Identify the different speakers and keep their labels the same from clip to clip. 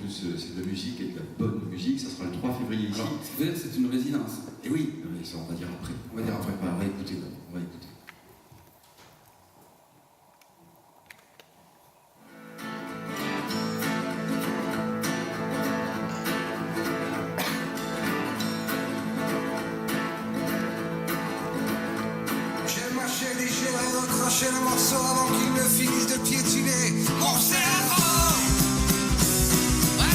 Speaker 1: plus c'est de la musique et de la bonne musique. Ça sera le 3 février ici.
Speaker 2: Alors, c'est une résidence.
Speaker 1: Et oui, mais ça on va dire après.
Speaker 2: On va dire après.
Speaker 1: On va écouter d'abord. On va écouter.
Speaker 3: J'ai mâché, digéré, recraché le morceau avant qu'il ne finisse de piétiner mon cerveau. Ouais.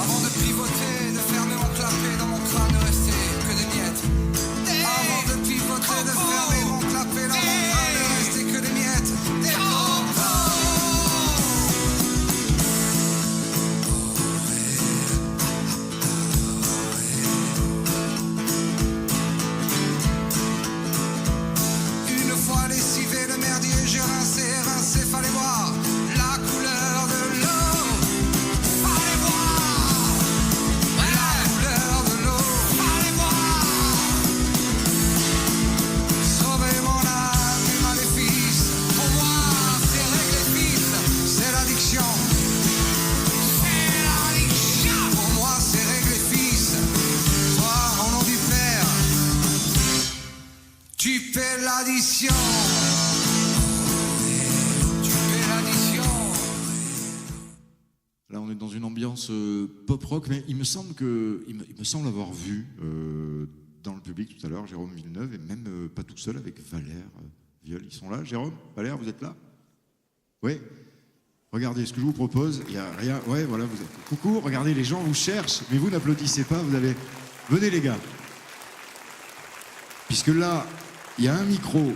Speaker 3: Avant de pivoter, de fermer mon clapet, dans mon crâne ne restait que des miettes. Avant de pivoter, de fermer mon clapet, dans mon crâne ne restait que des miettes. Des Une fois lessivé le merdier, j'ai rincé, fallait voir la couleur de l'eau. Fallait voir la couleur de l'eau. Fallait voir sauver mon âme du maléfice. Pour moi, c'est régler fils, c'est l'addiction. C'est l'addiction. Pour moi, c'est régler fils. Toi, au nom du Père, tu paies l'addition. Tu paies l'addition.
Speaker 1: Là, on est dans une ambiance pop-rock, mais il me semble avoir vu dans le public tout à l'heure Jérôme Villeneuve, et même pas tout seul, avec Valère Viol. Ils sont là, Jérôme, Valère, vous êtes là? Oui. Regardez, ce que je vous propose, il n'y a rien. Ouais, voilà, vous êtes. Coucou, regardez, les gens vous cherchent, mais vous n'applaudissez pas, vous avez. Venez, les gars. Puisque là, il y a un micro,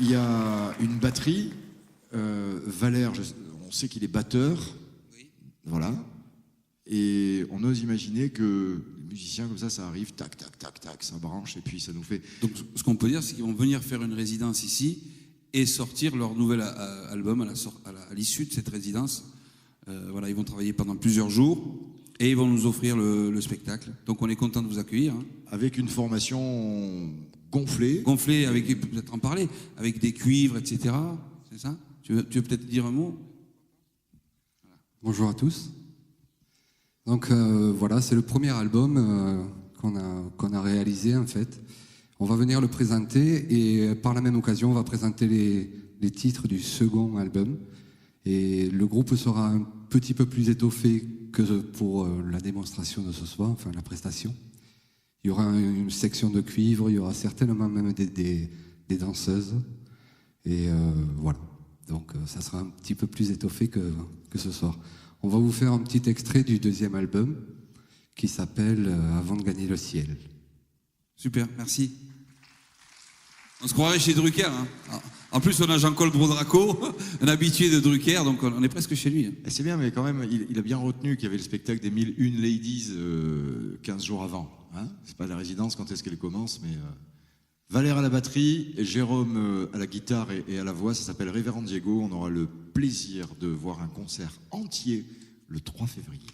Speaker 1: il y a une batterie. Valère, on sait qu'il est batteur.
Speaker 2: Oui.
Speaker 1: Voilà. Et on ose imaginer que les musiciens comme ça arrive, tac, tac, tac, tac, ça branche, et puis ça nous fait.
Speaker 2: Donc, ce qu'on peut dire, c'est qu'ils vont venir faire une résidence ici et sortir leur nouvel album à l'issue de cette résidence. Voilà, ils vont travailler pendant plusieurs jours et ils vont nous offrir le spectacle. Donc, on est content de vous accueillir. Hein.
Speaker 1: Avec une formation gonflée.
Speaker 2: Gonflé, avec, peut-être en parler, avec des cuivres, etc. C'est ça? Tu veux peut-être dire un mot?
Speaker 4: Bonjour à tous. Donc voilà, c'est le premier album qu'on a réalisé en fait. On va venir le présenter et par la même occasion, on va présenter les titres du second album. Et le groupe sera un petit peu plus étoffé que pour la démonstration de ce soir, enfin la prestation. Il y aura une section de cuivre, il y aura certainement même des danseuses. Et voilà. Donc ça sera un petit peu plus étoffé que ce soir. On va vous faire un petit extrait du deuxième album qui s'appelle Avant de gagner le ciel.
Speaker 2: Super, merci. On se croirait chez Drucker. Hein. En plus, on a Jean-Claude Brodraco, un habitué de Drucker, donc on est presque chez lui.
Speaker 1: Et c'est bien, mais quand même, il a bien retenu qu'il y avait le spectacle des 1001 Ladies 15 jours avant. Hein, c'est pas la résidence quand est-ce qu'elle commence, mais Valère à la batterie, et Jérôme à la guitare et à la voix. Ça s'appelle Révérend Diego. On aura le plaisir de voir un concert entier le 3 février.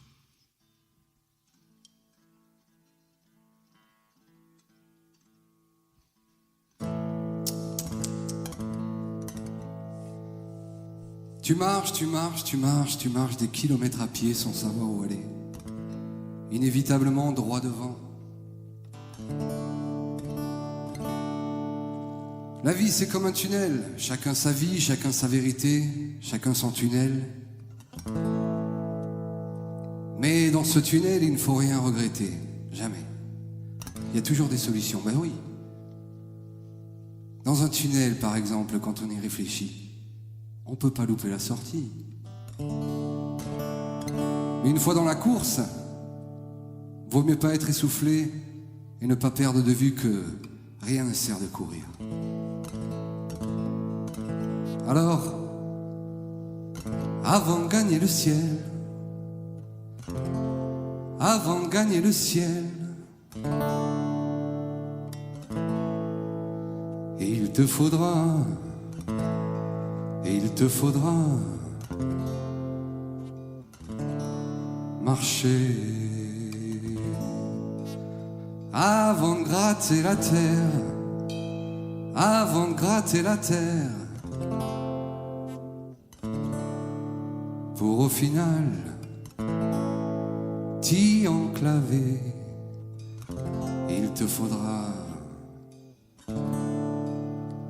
Speaker 4: Tu marches, tu marches, tu marches, tu marches des kilomètres à pied sans savoir où aller. Inévitablement droit devant. La vie c'est comme un tunnel, chacun sa vie, chacun sa vérité, chacun son tunnel. Mais dans ce tunnel, il ne faut rien regretter, jamais. Il y a toujours des solutions, ben oui. Dans un tunnel, par exemple, quand on y réfléchit, on ne peut pas louper la sortie. Mais une fois dans la course, vaut mieux pas être essoufflé et ne pas perdre de vue que rien ne sert de courir. Alors, avant de gagner le ciel, avant de gagner le ciel, il te faudra marcher avant de gratter la terre, avant de gratter la terre. pour au final t'y enclaver. Il te faudra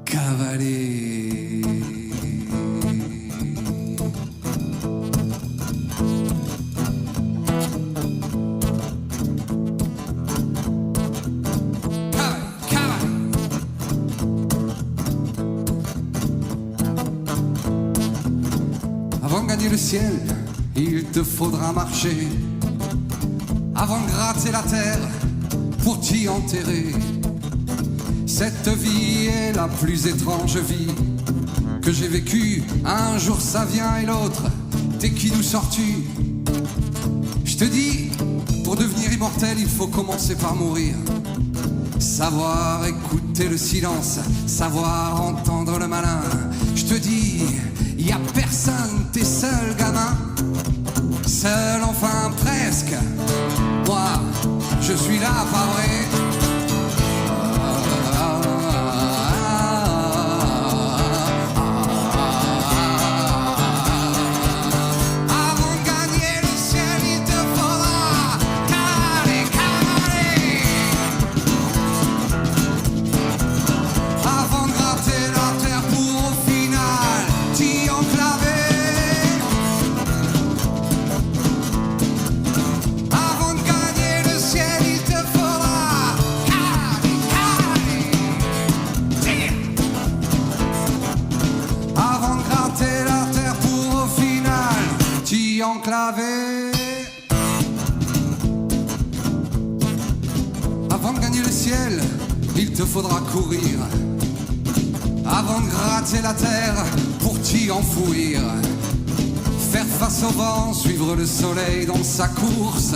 Speaker 4: cavaler. Avant de gagner le ciel, il te faudra marcher. Avant de gratter la terre, pour t'y enterrer. Cette vie est la plus étrange vie que j'ai vécue. Un jour ça vient et l'autre, t'es qui nous sors-tu? Je te dis, pour devenir immortel, il faut commencer par mourir. Savoir écouter le silence, savoir entendre le malin. Je te dis, y a personne, t'es seul gamin. Seul enfin presque. Moi, je suis là, pas vrai. Avant de gagner le ciel, il te faudra cavaler, cavaler. Avant de gratter la terre pour au final t'y enclaver. Avant de gagner le ciel, il te faudra cavaler, cavaler. Avant de gratter la terre pour au final t'y enclaver. Avant de gagner le ciel, il te faudra courir. Avant de gratter la terre pour t'y enfouir. Faire face au vent, suivre le soleil dans sa course.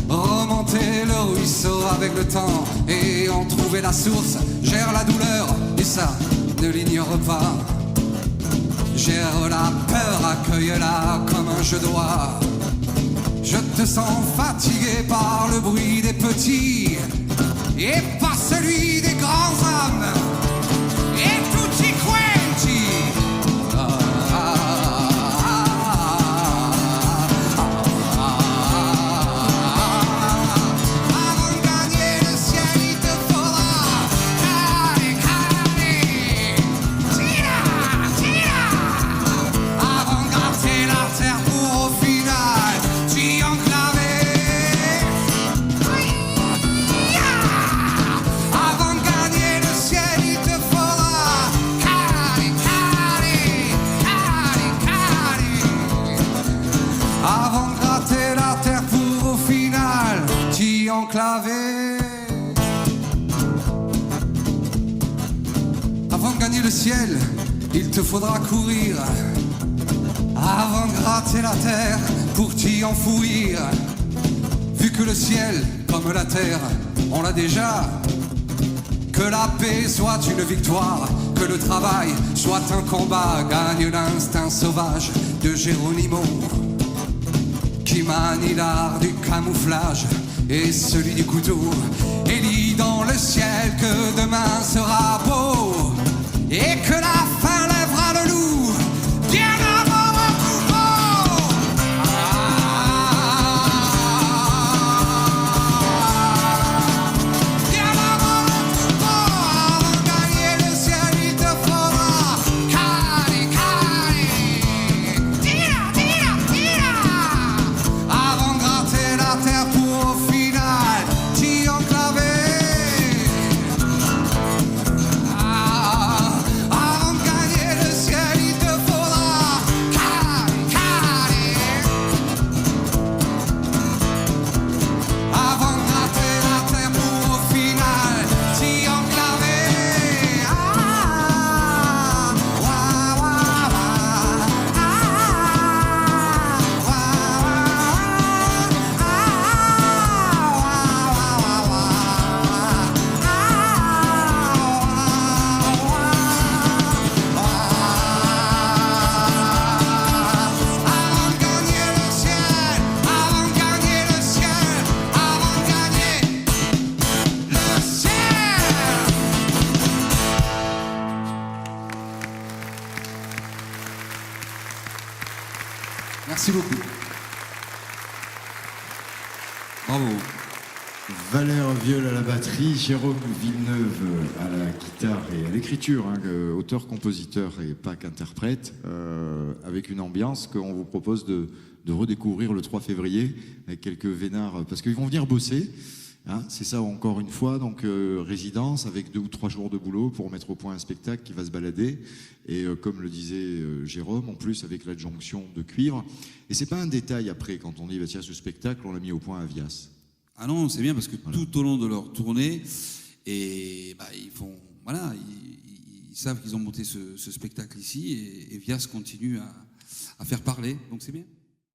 Speaker 4: Remonter le ruisseau avec le temps et en trouver la source. Gère la douleur et ça, ne l'ignore pas. Gère la peur, accueille-la comme un jeu doit. Je te sens fatigué par le bruit des petits et par celui des grands hommes. Et tutti quanti. Avant de gagner le ciel, il te faudra cavaler, cavaler. Tira, tira. Avant de gratter la terre pour au final t'y enclaver. Avant de gagner le ciel, il te faudra cavaler, cavaler, cavaler, cavaler. Avant de gratter la terre pour au final t'y enclaver. Avant de gagner le ciel, il te faudra courir. Avant de gratter la terre pour t'y enfouir. Vu que le ciel, comme la terre, on l'a déjà. Que la paix soit une victoire, que le travail soit un combat. Gagne l'instinct sauvage de Geronimo, qui manie l'art du camouflage et celui du couteau. Et lit dans le ciel que demain sera beau et que la fin lèvera le loup bien avant le troupeau. Bien avant le troupeau. Avant de gagner le ciel, il te faudra cavaler, cavaler. Tira, tira, tira. Avant de gratter la terre pour au final t'y enclaver. Avant de gagner le ciel, il te faudra beaucoup.
Speaker 2: Bravo.
Speaker 1: Valère Viol à la batterie, Jérôme Villeneuve à la guitare et à l'écriture, hein, auteur, compositeur et pas qu'interprète, avec une ambiance qu'on vous propose de redécouvrir le 3 février avec quelques vénards, parce qu'ils vont venir bosser. Hein, c'est ça encore une fois, donc résidence avec 2 ou 3 jours de boulot pour mettre au point un spectacle qui va se balader. Et comme le disait Jérôme, en plus avec l'adjonction de cuivre. Et c'est pas un détail après quand on dit bah, tiens, ce spectacle on l'a mis au point à Vias.
Speaker 2: Ah non, c'est bien parce que
Speaker 1: Voilà.
Speaker 2: tout au long de leur tournée, et bah, ils font, voilà, ils savent qu'ils ont monté ce spectacle ici et Vias continue à faire parler, donc c'est bien.